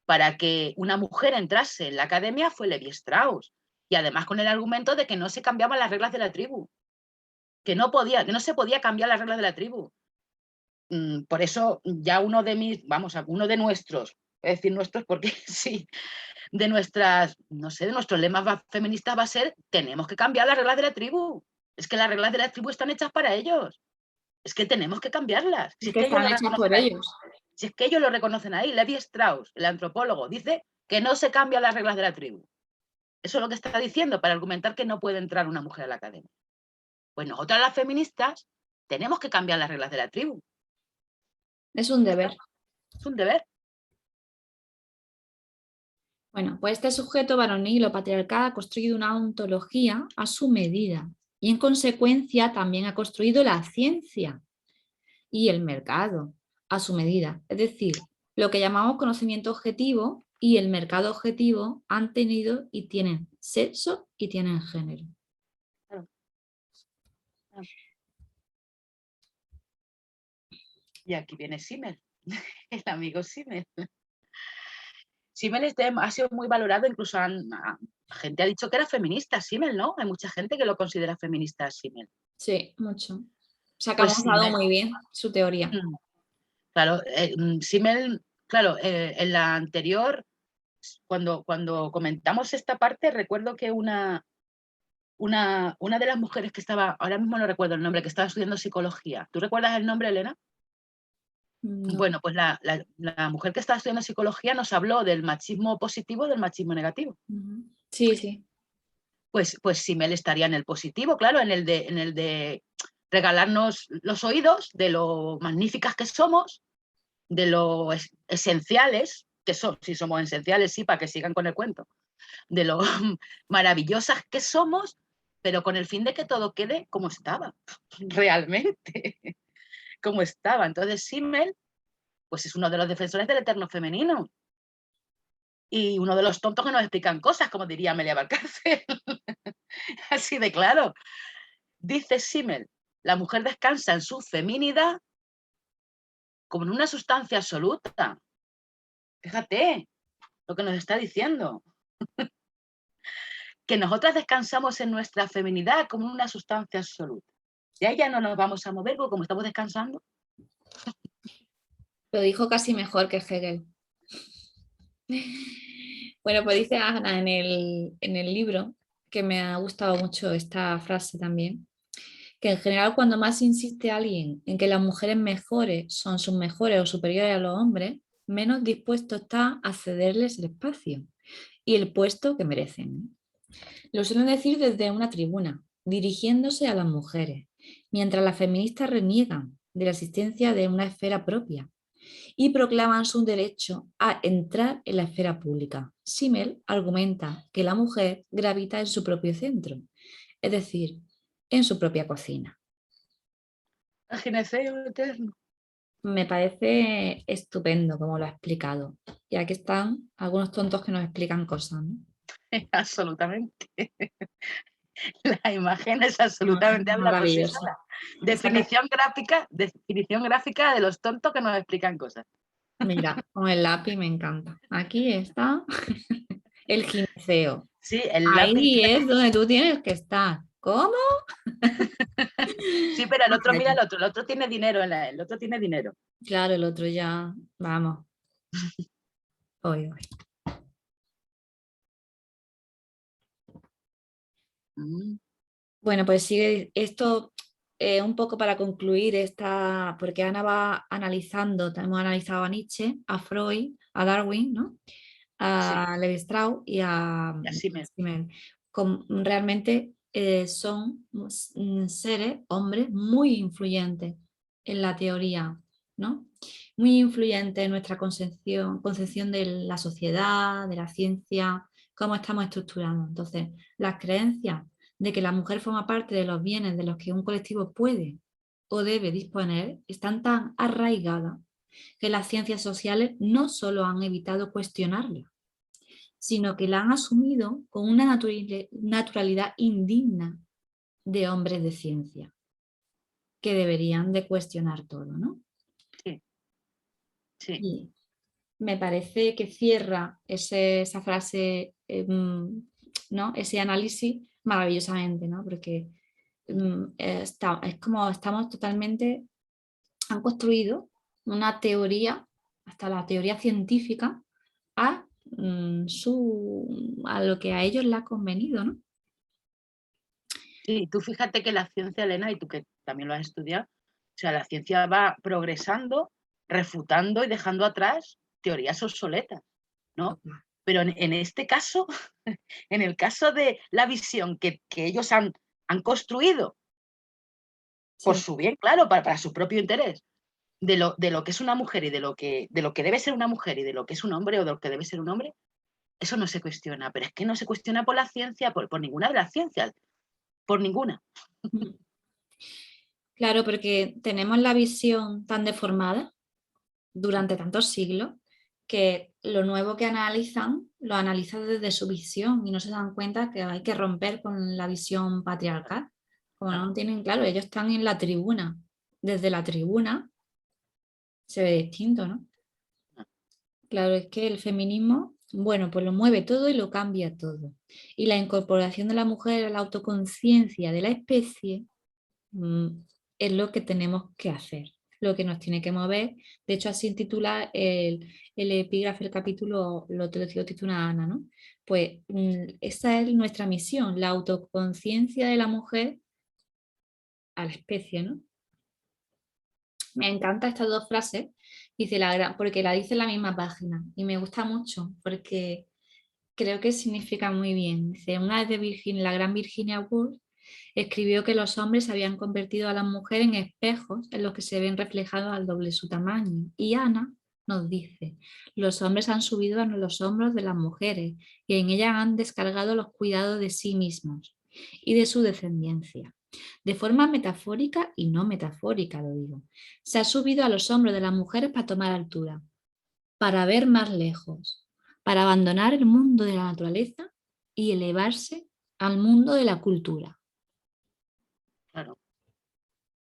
[SPEAKER 2] para que una mujer entrase en la academia fue Levi Strauss, y además con el argumento de que no se cambiaban las reglas de la tribu, que no se podía cambiar las reglas de la tribu. Por eso ya uno de nuestros, voy a decir nuestros porque sí, de nuestros lemas feministas va a ser: tenemos que cambiar las reglas de la tribu. Es que las reglas de la tribu están hechas para ellos. Es que tenemos que cambiarlas.
[SPEAKER 1] Es que están hechas por ellos.
[SPEAKER 2] Si es que ellos lo reconocen ahí. Levi Strauss, el antropólogo, dice que no se cambian las reglas de la tribu. Eso es lo que está diciendo para argumentar que no puede entrar una mujer a la academia. Pues nosotras, las feministas, tenemos que cambiar las reglas de la tribu.
[SPEAKER 1] Es un deber.
[SPEAKER 2] Es un deber.
[SPEAKER 1] Bueno, pues este sujeto varonil o patriarcal ha construido una ontología a su medida y en consecuencia también ha construido la ciencia y el mercado a su medida. Es decir, lo que llamamos conocimiento objetivo y el mercado objetivo han tenido y tienen sexo y tienen género.
[SPEAKER 2] Y aquí viene Simmel, el amigo Simmel. Simmel ha sido muy valorado, incluso gente ha dicho que era feminista Simmel, ¿no? Hay mucha gente que lo considera feminista Simmel.
[SPEAKER 1] Sí, mucho. Se ha
[SPEAKER 2] Pues
[SPEAKER 1] camuflado muy bien su teoría.
[SPEAKER 2] Claro, Simmel, claro, en la anterior, cuando comentamos esta parte, recuerdo que una de las mujeres que estaba, ahora mismo no recuerdo el nombre, que estaba estudiando psicología. ¿Tú recuerdas el nombre, Elena?
[SPEAKER 1] No.
[SPEAKER 2] Bueno, pues la mujer que estaba estudiando psicología nos habló del machismo positivo y del machismo negativo.
[SPEAKER 1] Sí, sí.
[SPEAKER 2] Pues Simmel estaría en el positivo, claro, en el de regalarnos los oídos, de lo magníficas que somos, de lo esenciales que son, si somos esenciales, sí, para que sigan con el cuento, de lo maravillosas que somos, pero con el fin de que todo quede como estaba, realmente, como estaba. Entonces Simmel, pues es uno de los defensores del eterno femenino y uno de los tontos que nos explican cosas, como diría Amelia Valcárcel. Así de claro. Dice Simmel, la mujer descansa en su feminidad como en una sustancia absoluta. Fíjate lo que nos está diciendo. Que nosotras descansamos en nuestra feminidad como en una sustancia absoluta. Y ahí ya no nos vamos a mover porque como estamos descansando.
[SPEAKER 1] Lo dijo casi mejor que Hegel. Bueno, pues dice Ana en el libro, que me ha gustado mucho esta frase también, que en general cuando más insiste alguien en que las mujeres mejores son sus mejores o superiores a los hombres, menos dispuesto está a cederles el espacio y el puesto que merecen. Lo suelen decir desde una tribuna, dirigiéndose a las mujeres, mientras las feministas reniegan de la existencia de una esfera propia y proclaman su derecho a entrar en la esfera pública. Simmel argumenta que la mujer gravita en su propio centro, es decir, en su propia cocina.
[SPEAKER 2] El gineceo eterno.
[SPEAKER 1] Me parece estupendo como lo ha explicado. Y aquí están algunos tontos que nos explican cosas, ¿no?
[SPEAKER 2] Absolutamente. La imagen es
[SPEAKER 1] No, es
[SPEAKER 2] absolutamente habla por sí
[SPEAKER 1] maravilloso.
[SPEAKER 2] sola. Definición gráfica de los tontos que nos explican cosas.
[SPEAKER 1] Mira, con el lápiz me encanta. Aquí está el gineceo.
[SPEAKER 2] Sí, el lápiz.
[SPEAKER 1] Ahí es donde tú tienes que estar. ¿Cómo?
[SPEAKER 2] Sí, pero el otro, mira el otro tiene dinero, el otro tiene dinero.
[SPEAKER 1] Claro, el otro ya, vamos. Hoy, hoy.
[SPEAKER 2] Mm,
[SPEAKER 1] Bueno, pues sigue esto un poco para concluir esta, porque Ana va analizando, hemos analizado a Nietzsche, a Freud, a Darwin, ¿no?
[SPEAKER 2] sí,
[SPEAKER 1] A Levi Strauss y a
[SPEAKER 2] y así me.
[SPEAKER 1] Simmel. Realmente son seres, hombres muy influyentes en la teoría, ¿no? Muy influyentes en nuestra concepción de la sociedad, de la ciencia, cómo estamos estructurados. Entonces, las creencias de que la mujer forma parte de los bienes de los que un colectivo puede o debe disponer están tan arraigadas que las ciencias sociales no solo han evitado cuestionarla, sino que la han asumido con una naturalidad indigna de hombres de ciencia, que deberían de cuestionar todo, ¿no?
[SPEAKER 2] Sí, sí.
[SPEAKER 1] Y me parece que cierra esa frase, ¿no? Ese análisis maravillosamente, ¿no? Porque es como estamos totalmente, han construido una teoría, hasta la teoría científica, a, a lo que a ellos les ha convenido, ¿no?
[SPEAKER 2] Sí, tú fíjate que la ciencia, Elena, y tú que también lo has estudiado, o sea, la ciencia va progresando, refutando y dejando atrás teorías obsoletas, ¿no? Pero en este caso, en el caso de la visión que ellos han construido por
[SPEAKER 1] Sí.
[SPEAKER 2] su bien, claro, para su propio interés, de lo que es una mujer y de lo que debe ser una mujer y de lo que es un hombre o de lo que debe ser un hombre, eso no se cuestiona, pero es que no se cuestiona por la ciencia, por ninguna de las ciencias, por ninguna.
[SPEAKER 1] Claro, porque tenemos la visión tan deformada durante tantos siglos que lo nuevo que analizan lo analizan desde su visión y no se dan cuenta que hay que romper con la visión patriarcal. Como no lo tienen claro, ellos están en la tribuna. Desde la tribuna se ve distinto, ¿no? Claro, es que el feminismo, bueno, pues lo mueve todo y lo cambia todo. Y la incorporación de la mujer a la autoconciencia de la especie mm, es lo que tenemos que hacer, lo que nos tiene que mover. De hecho, así titula el epígrafe, el capítulo, lo titula Ana, ¿no? Pues esa es nuestra misión, la autoconciencia de la mujer a la especie, ¿no? Me encantan estas dos frases, dice porque la dice en la misma página y me gusta mucho porque creo que significa muy bien. Dice, una vez de la gran Virginia Woolf escribió que los hombres habían convertido a las mujeres en espejos en los que se ven reflejados al doble su tamaño. Y Ana nos dice, los hombres han subido a los hombros de las mujeres y en ellas han descargado los cuidados de sí mismos y de su descendencia. De forma metafórica y no metafórica, lo digo. Se ha subido a los hombros de las mujeres para tomar altura, para ver más lejos, para abandonar el mundo de la naturaleza y elevarse al mundo de la cultura.
[SPEAKER 2] Claro,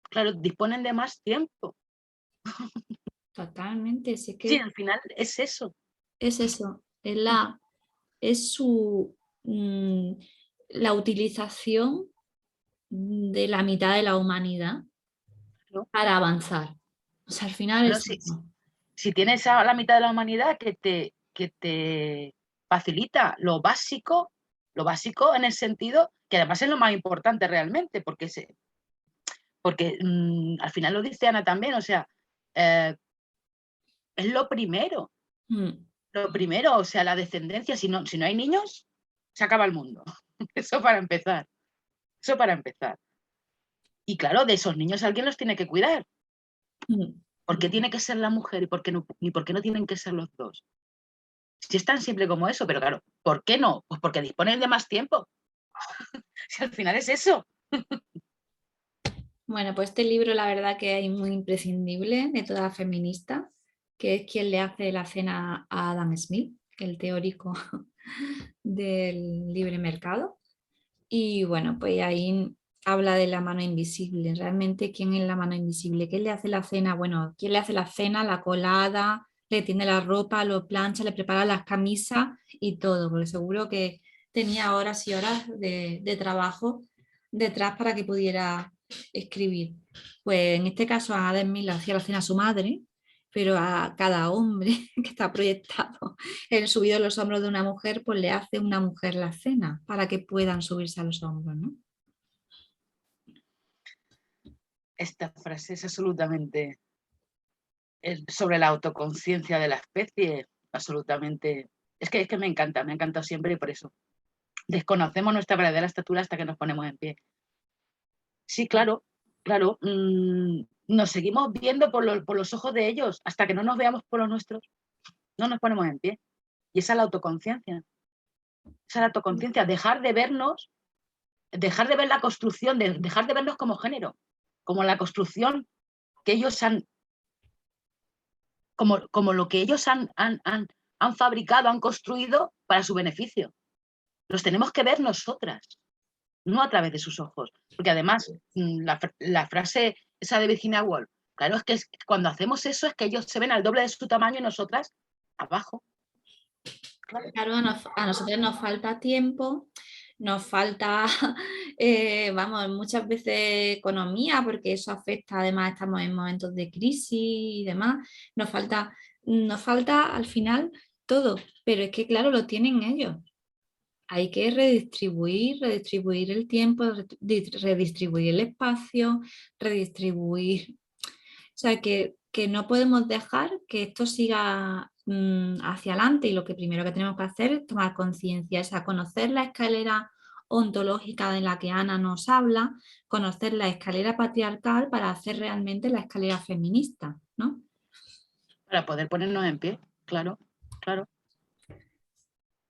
[SPEAKER 2] claro, disponen de más tiempo.
[SPEAKER 1] Totalmente, sí
[SPEAKER 2] Sí,
[SPEAKER 1] que
[SPEAKER 2] al final es eso.
[SPEAKER 1] es eso, es la utilización de la mitad de la humanidad
[SPEAKER 2] ¿No?
[SPEAKER 1] para avanzar. O sea, al final
[SPEAKER 2] Claro,
[SPEAKER 1] es eso.
[SPEAKER 2] si tienes a la mitad de la humanidad que te facilita lo básico en el sentido que además es lo más importante realmente, porque al final lo dice Ana también, o sea, es lo primero,
[SPEAKER 1] Mm,
[SPEAKER 2] o sea, la descendencia, si no hay niños, se acaba el mundo. Eso para empezar, eso para empezar. Y claro, de esos niños alguien los tiene que cuidar.
[SPEAKER 1] mm.
[SPEAKER 2] ¿Por qué tiene que ser la mujer y por qué no tienen que ser los dos? Si es tan simple como eso, pero claro, ¿por qué no? Pues porque disponen de más tiempo. Si al final es eso.
[SPEAKER 1] Bueno, pues este libro la verdad que es muy imprescindible de toda feminista, que es quien le hace la cena a Adam Smith, el teórico del libre mercado. Y bueno, pues ahí habla de la mano invisible. Realmente, ¿quién es la mano invisible? ¿Quién le hace la cena? Bueno, ¿quién le hace la cena, la colada, le tiende la ropa, lo plancha, le prepara las camisas y todo? Porque seguro que tenía horas y horas de trabajo detrás para que pudiera escribir. Pues en este caso a Adam Smith le hacía la cena a su madre, pero a cada hombre que está proyectado el subido a los hombros de una mujer, pues le hace una mujer la cena para que puedan subirse a los hombros, ¿no?
[SPEAKER 2] Esta frase es absolutamente sobre la autoconciencia de la especie, absolutamente. Es que me encanta, me ha encantado siempre y por eso. Desconocemos nuestra verdadera estatura hasta que nos ponemos en pie. Sí, claro, claro. Nos seguimos viendo por los ojos de ellos hasta que no nos veamos por los nuestros. No nos ponemos en pie. Y esa es la autoconciencia. Esa es la autoconciencia. Dejar de vernos, dejar de ver la construcción, dejar de vernos como género, como la construcción que ellos han, como lo que ellos han fabricado, han construido para su beneficio. Los tenemos que ver nosotras, no a través de sus ojos. Porque además, la frase esa de Virginia Woolf, claro, es que cuando hacemos eso es que ellos se ven al doble de su tamaño y nosotras abajo.
[SPEAKER 1] Claro, a nosotros nos falta tiempo, nos falta, vamos, muchas veces economía, porque eso afecta, además estamos en momentos de crisis y demás, nos falta al final todo, pero es que claro, lo tienen ellos. Hay que redistribuir el tiempo, redistribuir el espacio, redistribuir. O sea, que no podemos dejar que esto siga hacia adelante y lo que primero que tenemos que hacer es tomar conciencia, es a conocer la escalera ontológica de la que Ana nos habla, conocer la escalera patriarcal para hacer realmente la escalera feminista, ¿no?
[SPEAKER 2] Para poder ponernos en pie, claro, claro.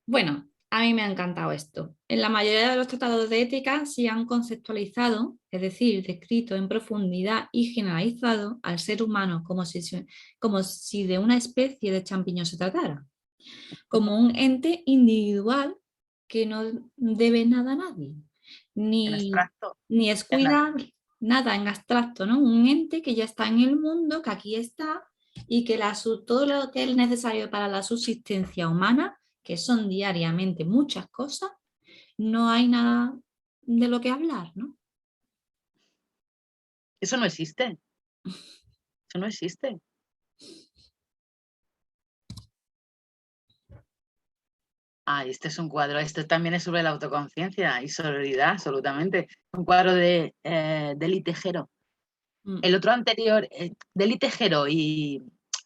[SPEAKER 1] Bueno, a mí me ha encantado esto. En la mayoría de los tratados de ética se han conceptualizado, es decir, descrito en profundidad y generalizado al ser humano como si de una especie de champiñón se tratara, como un ente individual que no debe nada a nadie,
[SPEAKER 2] En
[SPEAKER 1] ni,
[SPEAKER 2] abstracto.
[SPEAKER 1] ni es cuidable, nada en abstracto, ¿no? Un ente que ya está en el mundo, que aquí está y que todo lo que es necesario para la subsistencia humana, que son diariamente muchas cosas, no hay nada de lo que hablar, ¿no?
[SPEAKER 2] Eso no existe. Eso no existe. Ah, este es un cuadro, este también es sobre la autoconciencia y sororidad, absolutamente. Un cuadro de Eli Tejero. El otro anterior, Deli Tejero y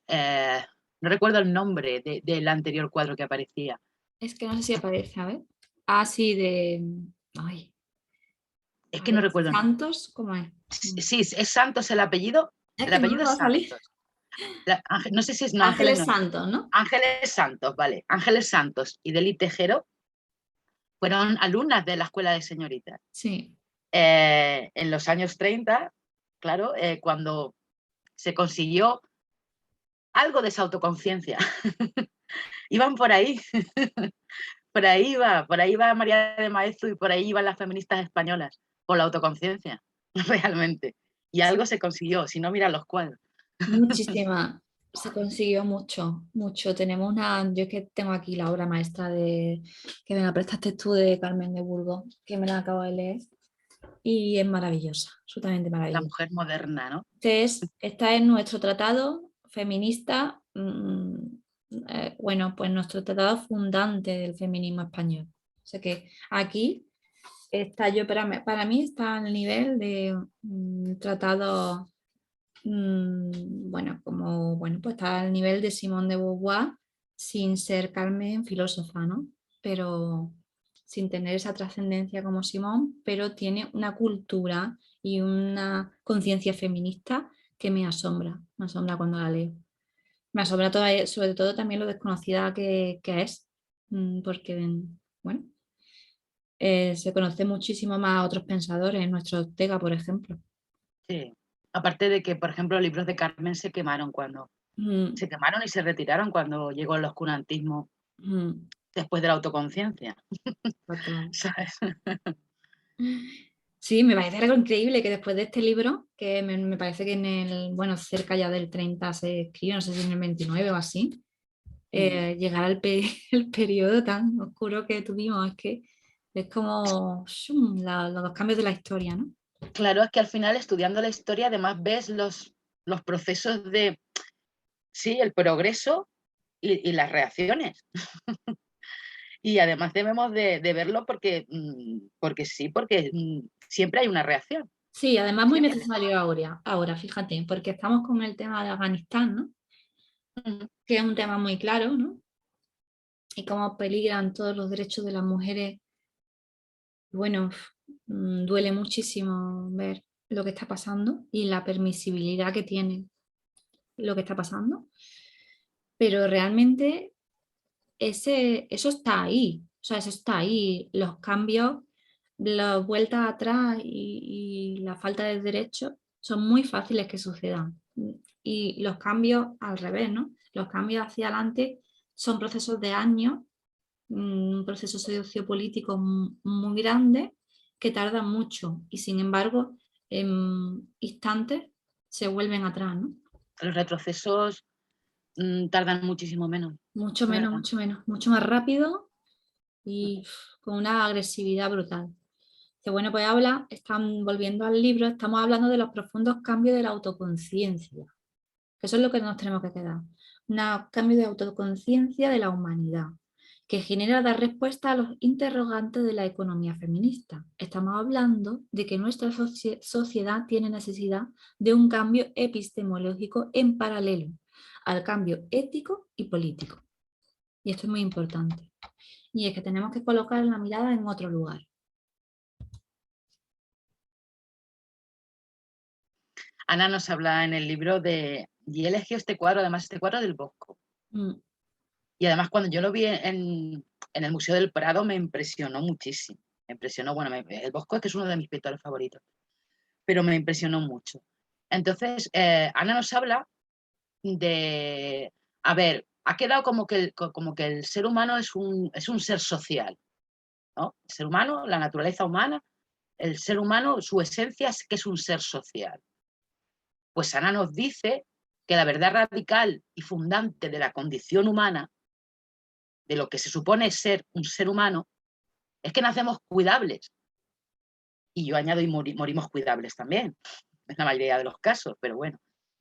[SPEAKER 2] no recuerdo el nombre del anterior cuadro que aparecía.
[SPEAKER 1] Es que no sé si aparece, a ver. Ah, sí, de... Ay,
[SPEAKER 2] Es
[SPEAKER 1] a
[SPEAKER 2] que no
[SPEAKER 1] ver,
[SPEAKER 2] recuerdo el nombre.
[SPEAKER 1] Santos, ¿cómo es?
[SPEAKER 2] Sí, es Santos el apellido.
[SPEAKER 1] Es
[SPEAKER 2] El
[SPEAKER 1] que no me
[SPEAKER 2] apellido
[SPEAKER 1] va
[SPEAKER 2] es
[SPEAKER 1] a salir.
[SPEAKER 2] Santos. No sé si es, no, Ángeles
[SPEAKER 1] Ángeles
[SPEAKER 2] no es.
[SPEAKER 1] Santos, ¿no?
[SPEAKER 2] Ángeles Santos, vale. Ángeles Santos y Deli Tejero fueron alumnas de la Escuela de Señoritas.
[SPEAKER 1] Sí.
[SPEAKER 2] En los años 30, claro, cuando se consiguió algo de esa autoconciencia. Iban por ahí, por ahí va María de Maeztu y por ahí iban las feministas españolas, por la autoconciencia, realmente. Y algo se consiguió, si no, mira los cuadros.
[SPEAKER 1] Muchísima. Se consiguió mucho, mucho. Tenemos una, yo es que tengo aquí la obra maestra de que me la prestaste tú de Carmen de Burgos, que me la acabo de leer y es maravillosa, absolutamente
[SPEAKER 2] La
[SPEAKER 1] maravillosa.
[SPEAKER 2] mujer moderna, ¿no?
[SPEAKER 1] Está en nuestro tratado feminista, bueno, pues nuestro tratado fundante del feminismo español. O sea que aquí está yo, para mí está al nivel de tratado bueno, como, bueno, pues está al nivel de Simone de Beauvoir sin ser Carmen filósofa, ¿no? Pero sin tener esa trascendencia como Simone, pero tiene una cultura y una conciencia feminista que me asombra cuando la leo. Me asombra sobre todo también lo desconocida que es, porque, bueno, se conoce muchísimo más a otros pensadores, nuestro Ortega, por ejemplo.
[SPEAKER 2] Sí. Aparte de que, por ejemplo, los libros de Carmen
[SPEAKER 1] Mm,
[SPEAKER 2] se quemaron y se retiraron cuando llegó el oscurantismo
[SPEAKER 1] mm,
[SPEAKER 2] después de la autoconciencia,
[SPEAKER 1] total.
[SPEAKER 2] ¿sabes?
[SPEAKER 1] Sí, me parece algo increíble que después de este libro, que me parece que en el, bueno, cerca ya del 30 se escribe, no sé si en el 29 o así, llegar al el periodo tan oscuro que tuvimos, es que es como ¡shum! Los cambios de la historia, ¿no?
[SPEAKER 2] Claro, es que al final, estudiando la historia, además ves los procesos de, sí, el progreso y las reacciones. Y además debemos de verlo porque sí, porque siempre hay una reacción.
[SPEAKER 1] Sí, además muy
[SPEAKER 2] Siempre.
[SPEAKER 1] necesario ahora, fíjate, porque estamos con el tema de Afganistán, ¿no?
[SPEAKER 2] Ujú.
[SPEAKER 1] Que es un tema muy claro, ¿no? Y cómo peligran todos los derechos de las mujeres. Bueno, duele muchísimo ver lo que está pasando y la permisibilidad que tiene lo que está pasando, pero realmente eso está ahí, o sea, eso está ahí, los cambios, las vueltas atrás y la falta de derechos son muy fáciles que sucedan. Y los cambios al revés, ¿no? Los cambios hacia adelante son procesos de años, un proceso sociopolítico muy grande que tarda mucho y sin embargo en instantes se vuelven atrás, ¿no?
[SPEAKER 2] Los retrocesos tardan muchísimo menos,
[SPEAKER 1] Mucho
[SPEAKER 2] de
[SPEAKER 1] menos,
[SPEAKER 2] verdad.
[SPEAKER 1] mucho menos, mucho más rápido y con una agresividad brutal. Que bueno, pues están volviendo al libro, estamos hablando de los profundos cambios de la autoconciencia, que eso es lo que nos tenemos que quedar. Un cambio de autoconciencia de la humanidad, que genera dar respuesta a los interrogantes de la economía feminista. Estamos hablando de que nuestra sociedad tiene necesidad de un cambio epistemológico en paralelo al cambio ético y político. Y esto es muy importante. Y es que tenemos que colocar la mirada en otro lugar.
[SPEAKER 2] Ana nos habla en el libro y eligió este cuadro, además este cuadro del Bosco.
[SPEAKER 1] Mm,
[SPEAKER 2] Y además cuando yo lo vi en el Museo del Prado me impresionó muchísimo. Me impresionó, bueno, el Bosco es que es uno de mis pintores favoritos, pero me impresionó mucho. Entonces, Ana nos habla de, a ver, ha quedado como que el ser humano es un ser social, ¿no? El ser humano, la naturaleza humana, el ser humano, su esencia es que es un ser social. Pues Ana nos dice que la verdad radical y fundante de la condición humana, de lo que se supone ser un ser humano, es que nacemos cuidables. Y yo añado y morimos cuidables también, en la mayoría de los casos, pero bueno.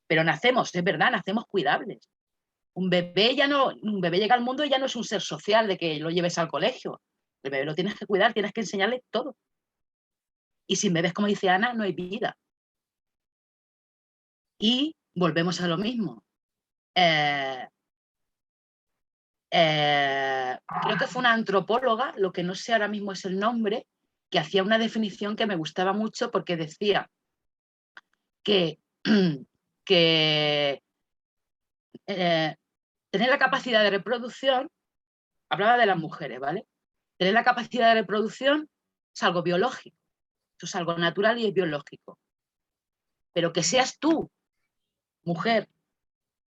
[SPEAKER 2] Pero nacemos, es verdad, nacemos cuidables. Un bebé llega al mundo y ya no es un ser social de que lo lleves al colegio. El bebé lo tienes que cuidar, tienes que enseñarle todo. Y sin bebés, como dice Ana, no hay vida. Y volvemos a lo mismo. Creo que fue una antropóloga, lo que no sé ahora mismo es el nombre, que hacía una definición que me gustaba mucho porque decía que, que tener la capacidad de reproducción, hablaba de las mujeres, ¿vale? Tener la capacidad de reproducción es algo biológico, eso es algo natural y es biológico. Pero que seas tú, mujer,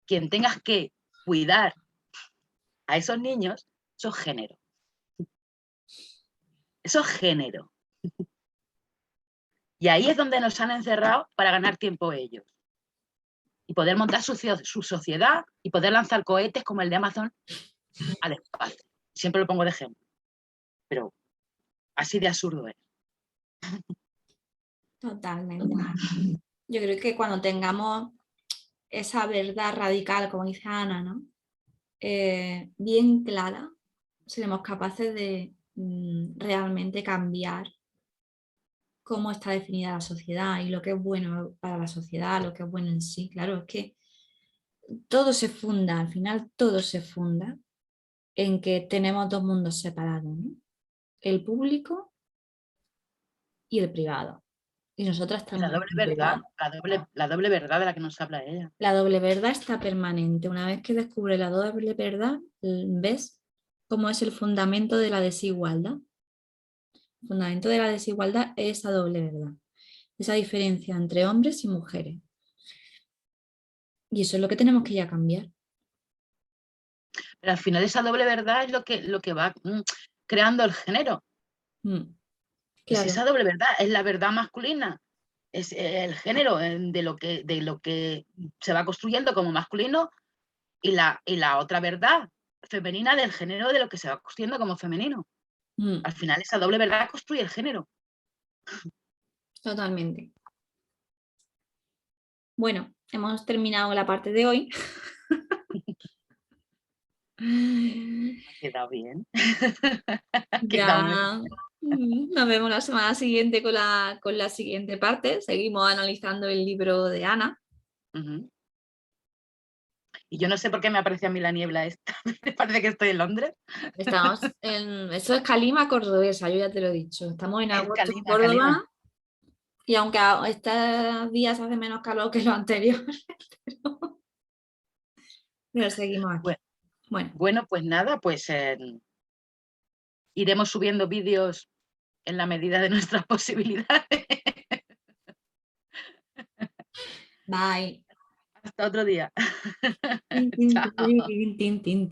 [SPEAKER 2] quien tengas que cuidar a esos niños, eso es género. Eso es género. Y ahí es donde nos han encerrado para ganar tiempo ellos. Y poder montar su sociedad y poder lanzar cohetes como el de Amazon al espacio. Siempre lo pongo de ejemplo. Pero así de absurdo es.
[SPEAKER 1] Totalmente. Yo creo que cuando tengamos esa verdad radical, como dice Ana, ¿no? Bien clara, seremos capaces de realmente cambiar cómo está definida la sociedad y lo que es bueno para la sociedad, lo que es bueno en sí. Claro, es que todo se funda, al final todo se funda en que tenemos dos mundos separados, ¿no? El público y el privado. Y nosotras estamos
[SPEAKER 2] La
[SPEAKER 1] en
[SPEAKER 2] doble
[SPEAKER 1] el
[SPEAKER 2] verdad,
[SPEAKER 1] privado.
[SPEAKER 2] la doble verdad de la que nos habla ella.
[SPEAKER 1] La doble verdad está permanente. Una vez que descubre la doble verdad, ves cómo es el fundamento de la desigualdad. El fundamento de la desigualdad es esa doble verdad, esa diferencia entre hombres y mujeres. Y eso es lo que tenemos que ya cambiar.
[SPEAKER 2] Pero al final esa doble verdad es lo que va creando el género. Es esa
[SPEAKER 1] Claro.
[SPEAKER 2] doble verdad, es la verdad masculina, es el género de lo que se va construyendo como masculino y la otra verdad femenina del género de lo que se va construyendo como femenino. Al final esa doble verdad construye el género.
[SPEAKER 1] Totalmente. Bueno, hemos terminado la parte de hoy.
[SPEAKER 2] Ha quedado bien. Ha quedado muy
[SPEAKER 1] Ya nos vemos la semana siguiente con la siguiente parte. Seguimos analizando el libro de Ana.
[SPEAKER 2] bien. Y yo no sé por qué me aparece a mí la niebla esta. Me parece que estoy en Londres.
[SPEAKER 1] Eso es Calima cordobesa, yo ya te lo he dicho. Estamos en
[SPEAKER 2] Es
[SPEAKER 1] agosto en
[SPEAKER 2] Calima, Calima.
[SPEAKER 1] Córdoba y aunque estos días hace menos calor que los anteriores, pero seguimos aquí. Bueno,
[SPEAKER 2] Bueno, pues nada, pues iremos subiendo vídeos en la medida de nuestras posibilidades.
[SPEAKER 1] bye.
[SPEAKER 2] Hasta otro día.
[SPEAKER 1] Tin, tin,
[SPEAKER 2] Chao.
[SPEAKER 1] tin, tin, tin, tin.